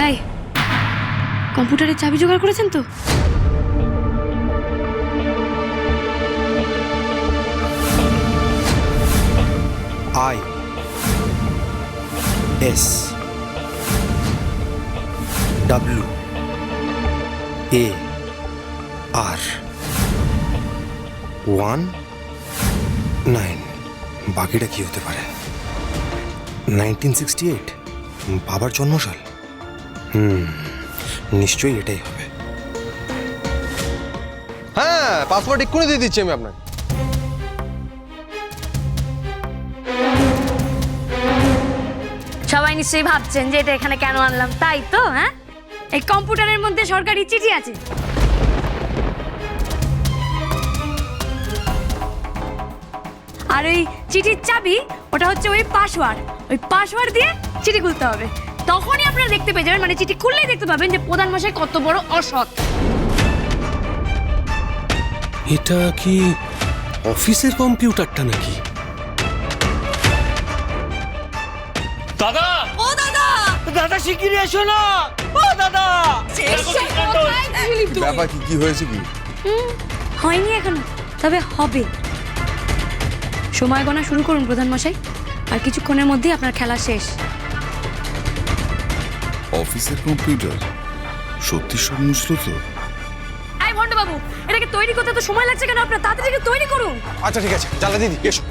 এই কম্পিউটারের চাবি জোগাড় করেছেন তো? ISWAR19 বাকিটা কি হতে পারে? 1968 বাবার জন্মসাল। নিশ্চয়ই এটাই হবে। হ্যাঁ, পাসওয়ার্ড এক্ষুনি দিয়ে দিচ্ছি আমি আপনাকে। সবাই নিশ্চয়ই ভাবছেন যে এটা এখানে কেন আনলাম, তাই তো? হ্যাঁ, এই কম্পিউটারের মধ্যে সরকারি চিঠি আছে। আর ওই চিঠির চাবি ওটা হচ্ছে ওই পাসওয়ার্ড দিয়ে চিঠি খুলতে হবে। তখনই আপনারা দেখতে পেয়ে যাবেন, মানে চিঠি খুললেই দেখতে পাবেন যে প্রধান মশাই কত বড় অসৎ। এটা কি অফিসের কম্পিউটারটা নাকি? দাদা, ও দাদা, দাদা শিগগিরই এসো না। ও দাদা, ব্যাপার কি হয়েছে কি? হয়নি এখনো, তবে হবে। সময় গণনা শুরু করুন প্রধান মশাই, আর কিছুক্ষণের মধ্যেই আপনার খেলা শেষ। অফিসের কম্পিউটার সত্যি সব মুছলো তো? আই ভন্ড বাবু, এটাকে তৈরি করতে তো সময় লাগছে কেন? আপনার তাড়াতাড়ি তৈরি করুন। আচ্ছা ঠিক আছে, জ্বালা দিদি এসো।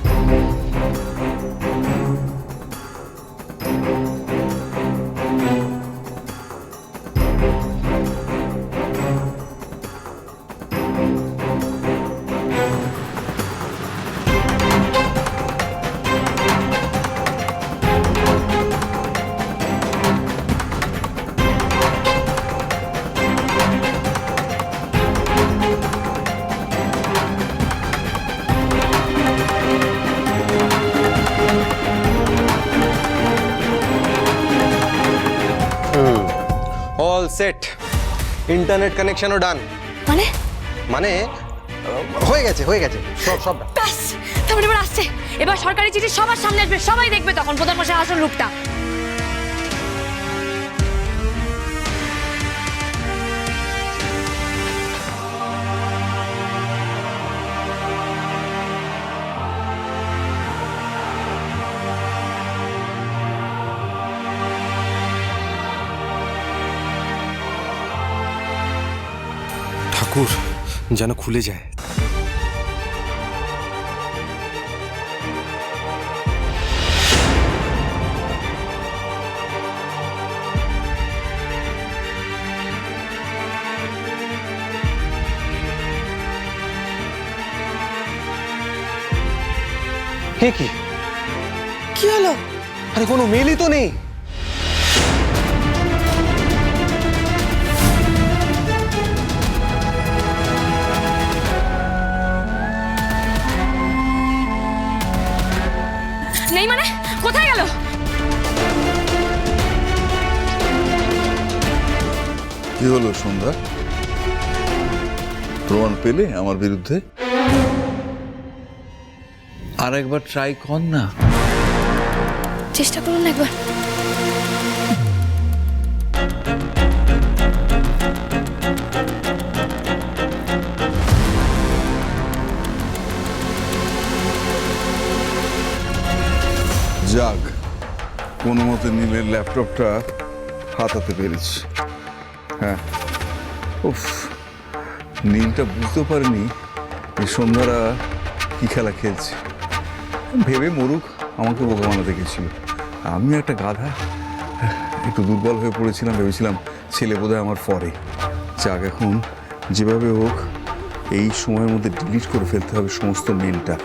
অল সেট, ইন্টারনেট কানেকশনও ডান। মানে মানে হয়ে গেছে সব ব্যাস, তারপরে এবার আসছে। এবার সরকারি চিঠি সবার সামনে আসবে, সবাই দেখবে তখন প্রধান মশাই আসল রূপটা। ঠাকুর যেন খুলে যায়। হে কি হলো? আরে কোনো মেলই তো নেই। নেই মানে কোথায় গেল? কি হলো সন্ধ্যা? প্রমাণ পেলে আমার বিরুদ্ধে? আর একবার ট্রাই কর না। চেষ্টা করুন একবার। যাক, কোনো মতে নীলের ল্যাপটপটা হাতাতে পেরেছি। হ্যাঁ, উফ, নীলটা বুঝতে পারিনি যে সন্ধ্যারা কি খেলা খেলছে। ভেবে মরুক, আমাকে বোকা বানাতে গেছিল। আমি একটা গাধা, একটু দুর্বল হয়ে পড়েছিলাম, ভেবেছিলাম ছেলে বোধহয় আমার পরে। যাক, এখন যেভাবে হোক এই সময়ের মধ্যে ডিলিট করে ফেলতে হবে সমস্ত মেলটা।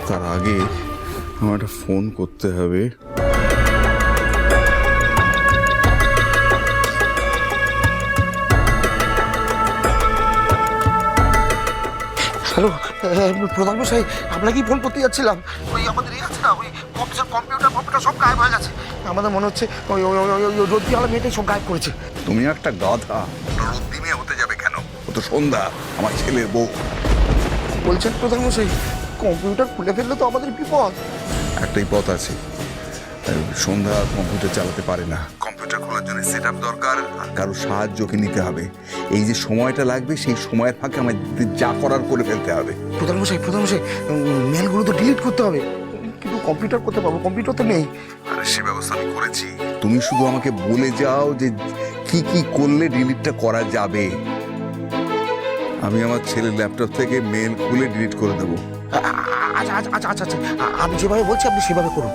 তার আগে আমার একটা ফোন করতে হবে। হ্যালো প্রধান মশাই, আপনাকেই ফোন করতে যাচ্ছিলাম। ওই আমাদের এই আছে না, ওই অফিসের কম্পিউটার সব গায়েব হয়ে গেছে। আমাদের মনে হচ্ছে ওই রোদ্দিওয়ালা মেয়েটাই সব গায়েব করেছে। তুমি একটা গাধা, রোদ্দিমে হতে যাবে কেন? ও তো সন্ধ্যা, আমার ছেলের বউ। বলছেন প্রধান মশাই, কম্পিউটার খুলে ফেললে তো আমাদের বিপদ। একটাই পথ আছে, সন্ধ্যা কম্পিউটার চালাতে পারে না। কম্পিউটার কম্পিউটার খোলার জন্য সেট আপ দরকার, আর কারো সাহায্যকে নিতে হবে। এই যে সময়টা লাগবে, সেই সময়ের ফাঁকে আমাদের যা করার করে ফেলতে হবে। প্রধানমশাই মেলগুলো তো ডিলিট করতে হবে, কিন্তু কম্পিউটার করতে পারবো? কম্পিউটার তো নেই। আরে সে ব্যবস্থা আমি করেছি, তুমি শুধু আমাকে বলে যাও যে কি কি করলে ডিলিটটা করা যাবে। আমি আমার ছেলের ল্যাপটপ থেকে মেল খুলে ডিলিট করে দেবো। আচ্ছা, আমি যেভাবে বলছি আপনি সেভাবে করুন।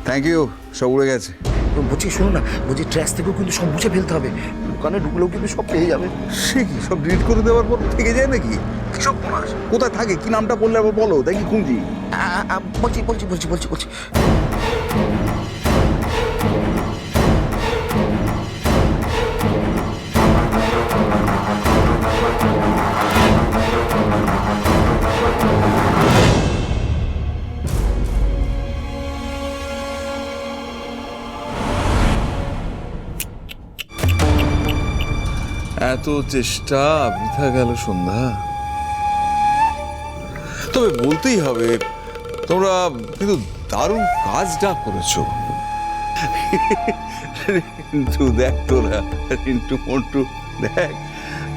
থ্যাংক ইউ, সব উড়ে গেছে। বলছি শুনুন না, বলছি ট্র্যাশ থেকেও কিন্তু সব মুছে ফেলতে হবে, দোকানে ঢুকলেও কিন্তু সব পেয়ে যাবে। সে কি সব ডিলিট করে দেওয়ার পর থেকে যায় নাকি? সব কোথায় থাকে, কি নামটা বললে আবার বলো, দেখি খুঁজি। বলছি এত চেষ্টা বৃথা গেল সন্ধ্যা। তবে বলতেই হবে, তোমরা কিন্তু দারুণ কাজটা করেছো। রিন্টু দেখ, তোরা রিন্টু মন্টু দেখ,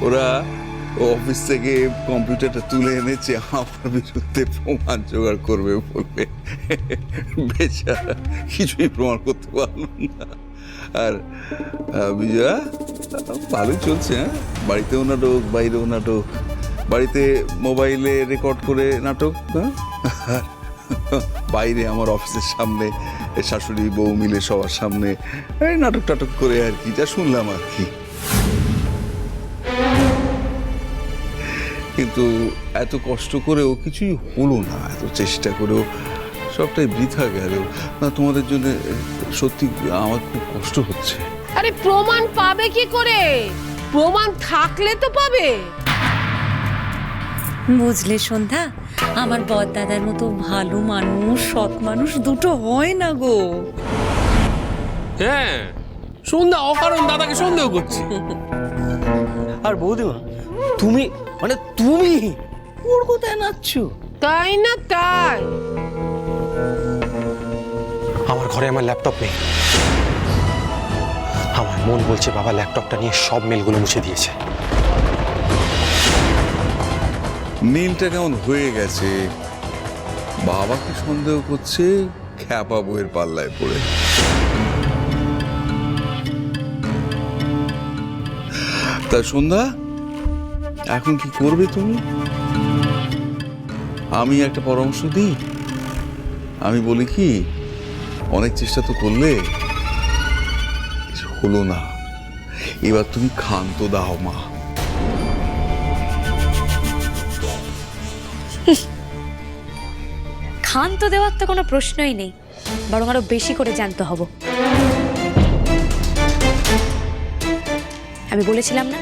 ওরা অফিস থেকে কম্পিউটারটা তুলে এনেছে আমার বিরুদ্ধে প্রমাণ জোগাড় করবে বলবে। বেচারা কিছুই প্রমাণ করতে পারল না। আর বিজয়া ভালোই চলছে, হ্যাঁ, বাড়িতেও নাটক, বাইরেও নাটক, বাড়িতে মোবাইলে রেকর্ড করে নাটক, হ্যাঁ, বাইরে আমার অফিসের সামনে শাশুড়ি বউ মিলে সবার সামনে এই নাটক টাটক করে আর কি, যা শুনলাম আর কি। কিন্তু এত কষ্ট করেও কিছুই হলো না, এত চেষ্টা করেও সবটাই বৃথা গেল না। তোমাদের জন্য সত্যি আমার খুব কষ্ট হচ্ছে। আরে প্রমাণ পাবে কি করে? প্রমাণ থাকলে তো পাবে। বুঝলে সন্ধ্যা, আমার বর দাদার মতো ভালো মানুষ, সৎ মানুষ দুটো হয় না গো। হ্যাঁ, সন্ধ্যা অকারণ দাদাকে সন্দেহ করছে। আর বৌদিমা, তুমি তুমি ওর কোথায় নাচ্ছ? তাই না তাই? আমার ঘরে আমার ল্যাপটপ নেই। আমার মন বলছে বাবা ল্যাপটপটা নিয়ে সব মেলগুলো মুছে দিয়েছে। নীলটা কেমন হয়ে গেছে, বাবাকে সন্দেহ করছে খ্যাপা বইয়ের পাল্লায় পড়ে। তা সন্ধ্যা, এখন কি করবে তুমি? আমি একটা পরামর্শ দিই। আমি বলি কি, অনেক চেষ্টা তো করলে, হলো না, এবার তুমি ক্ষান্ত দাও মা। ক্ষান্ত দেওয়ার তো কোনো প্রশ্নই নেই, বরং আরো বেশি করে জানতে হব। আমি বলেছিলাম না,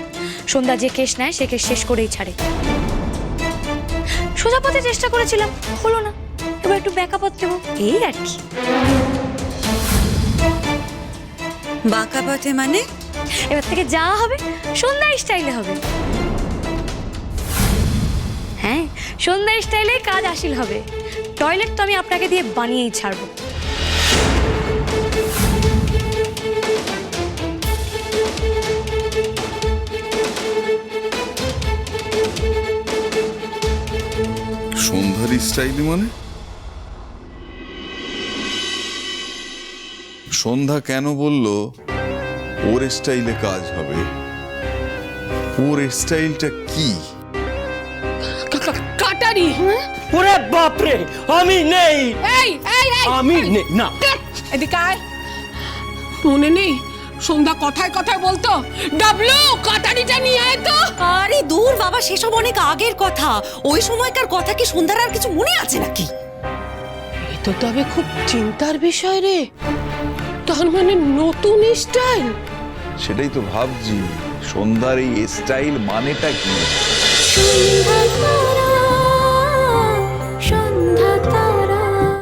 সন্ধ্যা যে কেস নেয় সে কেস শেষ করেই ছাড়ে। সোজা পথে চেষ্টা করেছিলাম, হলো না, এবার একটু ব্যাকা পথ দেবো, এই আর কি। বাঁকা পথে মানে? এবার থেকে যা হবে সন্ধ্যা স্টাইলে হবে। হ্যাঁ, সন্ধ্যা স্টাইলে কাজ হাসিল হবে। টয়লেট তো আমি আপনাকে দিয়ে বানিয়েই ছাড়বো। সন্ধ্যার স্টাইলে মানে? সন্ধ্যা কেন বলল ওর স্টাইলে কাজ হবে? ওর স্টাইলটা কি? কাটারি। ওরে বাপরে, আমি নেই, এই এই এই আমি নেই না। এদিকে আয়। মনে নেই সন্ধ্যা কথায় কথায় বলতো, ডাবলু কাটারিটা নিয়ে আয় তো। আরে দূর বাবা, সেসব অনেক আগের কথা। ওই সময়কার কথা কি সন্ধ্যার আর কিছু মনে আছে নাকি? এ তো তবে খুব চিন্তার বিষয় রে। তার মানে নতুন স্টাইল? সেটাই তো ভাবছি, সন্ধ্যার এই স্টাইল মানেটা কি? সন্ধ্যা